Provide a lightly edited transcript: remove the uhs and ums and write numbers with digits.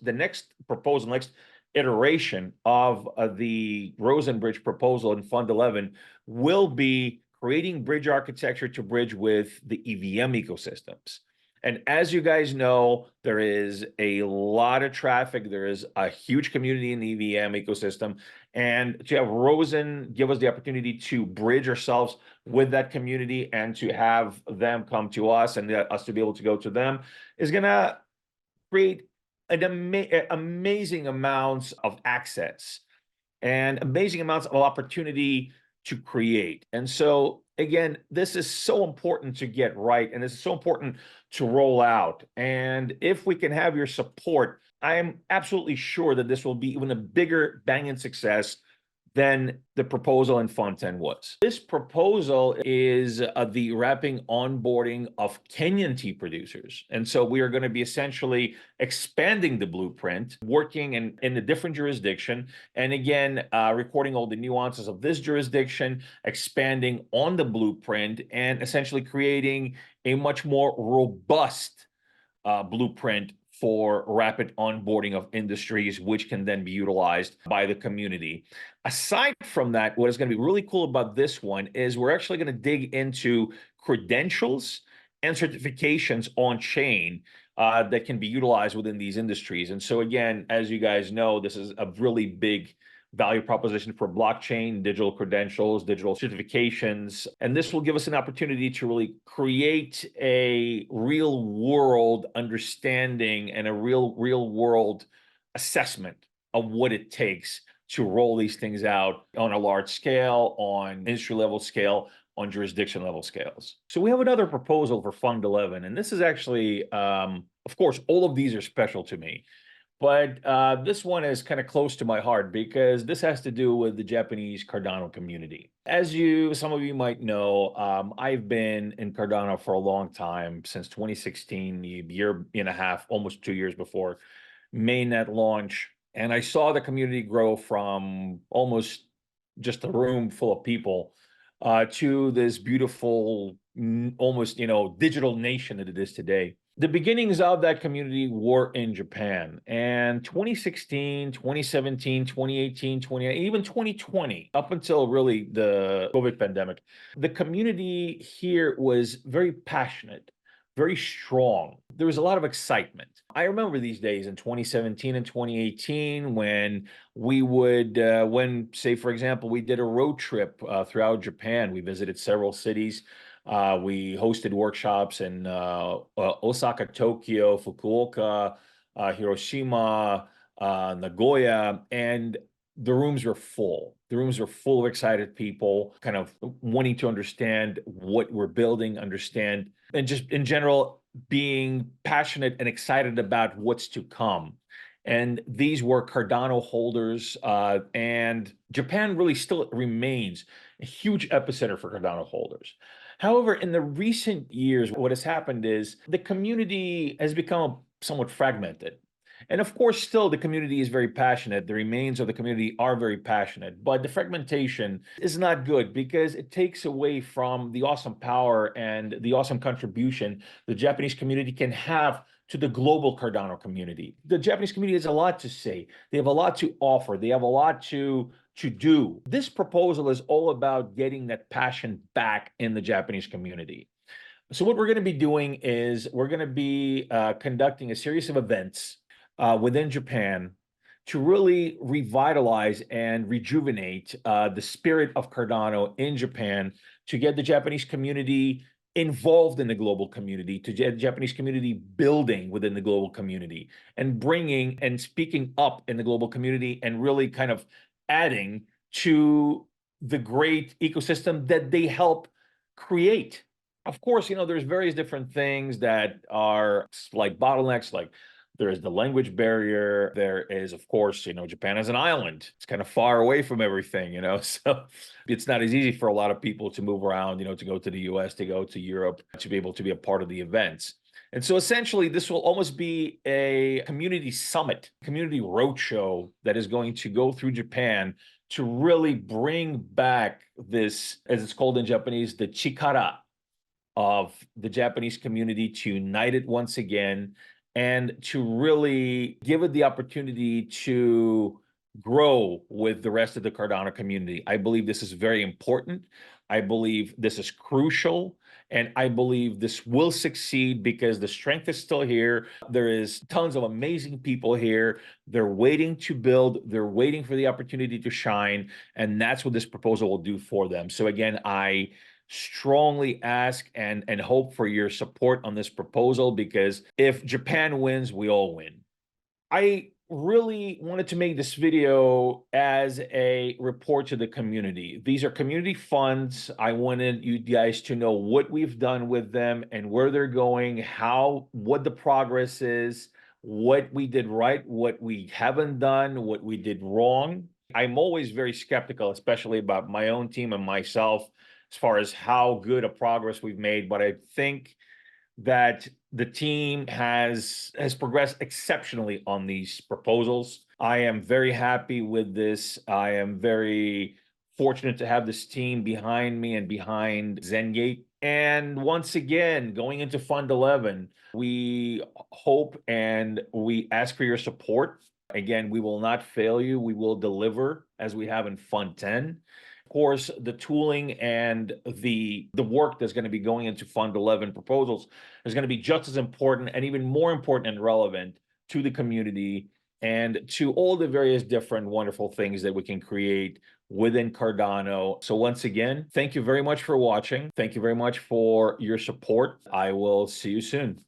the next proposal, next iteration of the Rosen Bridge proposal in Fund 11 will be creating bridge architecture to bridge with the EVM ecosystems. And as you guys know, there is a lot of traffic. There is a huge community in the EVM ecosystem. And to have Rosen give us the opportunity to bridge ourselves with that community and to have them come to us and us to be able to go to them is going to create an amazing amounts of access and amazing amounts of opportunity to create. And so, again, this is so important to get right, and this is so important to roll out. And if we can have your support, I am absolutely sure that this will be even a bigger banging success than the proposal in Fund 10 was. This proposal is the wrapping onboarding of Kenyan tea producers. And so we are going to be essentially expanding the blueprint, working in a different jurisdiction, and again, recording all the nuances of this jurisdiction, expanding on the blueprint, and essentially creating a much more robust blueprint for rapid onboarding of industries, which can then be utilized by the community. Aside from that, what is going to be really cool about this one is we're actually going to dig into credentials and certifications on chain that can be utilized within these industries. And so again, as you guys know, this is a really big value proposition for blockchain, digital credentials, digital certifications. And this will give us an opportunity to really create a real world understanding and a real world assessment of what it takes to roll these things out on a large scale, on industry level scale, on jurisdiction level scales. So we have another proposal for Fund 11, and this is actually, of course, all of these are special to me. But this one is kind of close to my heart because this has to do with the Japanese Cardano community. As some of you might know, I've been in Cardano for a long time, since 2016, a year and a half, almost 2 years before mainnet launch. And I saw the community grow from almost just a room full of people to this beautiful, almost, digital nation that it is today. The beginnings of that community were in Japan, and 2016, 2017, 2018, even 2020, up until really the COVID pandemic, the community here was very passionate, very strong. There was a lot of excitement. I remember these days in 2017 and 2018 when we would, say, for example, we did a road trip throughout Japan. We visited several cities. We hosted workshops in Osaka, Tokyo, Fukuoka, Hiroshima, Nagoya, and the rooms were full. The rooms were full of excited people, kind of wanting to understand what we're building, understand, and just in general, being passionate and excited about what's to come. And these were Cardano holders, and Japan really still remains a huge epicenter for Cardano holders. However, in the recent years, what has happened is the community has become somewhat fragmented. And of course, still the community is very passionate. The remains of the community are very passionate, but the fragmentation is not good because it takes away from the awesome power and the awesome contribution the Japanese community can have to the global Cardano community. The Japanese community has a lot to say. They have a lot to offer. They have a lot to do. This proposal is all about getting that passion back in the Japanese community. So what we're going to be doing is we're going to be conducting a series of events within Japan to really revitalize and rejuvenate the spirit of Cardano in Japan, to get the Japanese community involved in the global community, to get Japanese community building within the global community, and bringing and speaking up in the global community, and really kind of adding to the great ecosystem that they help create. Of course, there's various different things that are like bottlenecks, like there is the language barrier. There is, of course, Japan is an island. It's kind of far away from everything, so it's not as easy for a lot of people to move around, to go to the US, to go to Europe, to be able to be a part of the events. And so essentially, this will almost be a community summit, community roadshow that is going to go through Japan to really bring back this, as it's called in Japanese, the chikara of the Japanese community, to unite it once again and to really give it the opportunity to grow with the rest of the Cardano community. I believe this is very important. I believe this is crucial. And I believe this will succeed because the strength is still here. There is tons of amazing people here. They're waiting to build. They're waiting for the opportunity to shine. And that's what this proposal will do for them. So again, I strongly ask and hope for your support on this proposal, because if Japan wins, we all win. I really wanted to make this video as a report to the community. These are community funds. I wanted you guys to know what we've done with them and where they're going, what the progress is, what we did right, what we haven't done, what we did wrong. I'm always very skeptical, especially about my own team and myself, as far as how good a progress we've made. But I think that the team has progressed exceptionally on these proposals. I am very happy with this. I am very fortunate to have this team behind me and behind ZenGate. And once again, going into Fund 11, we hope and we ask for your support. Again, we will not fail you. We will deliver as we have in Fund 10. Of course, the tooling and the work that's going to be going into Fund 11 proposals is going to be just as important and even more important and relevant to the community and to all the various different wonderful things that we can create within Cardano. So once again, thank you very much for watching. Thank you very much for your support. I will see you soon.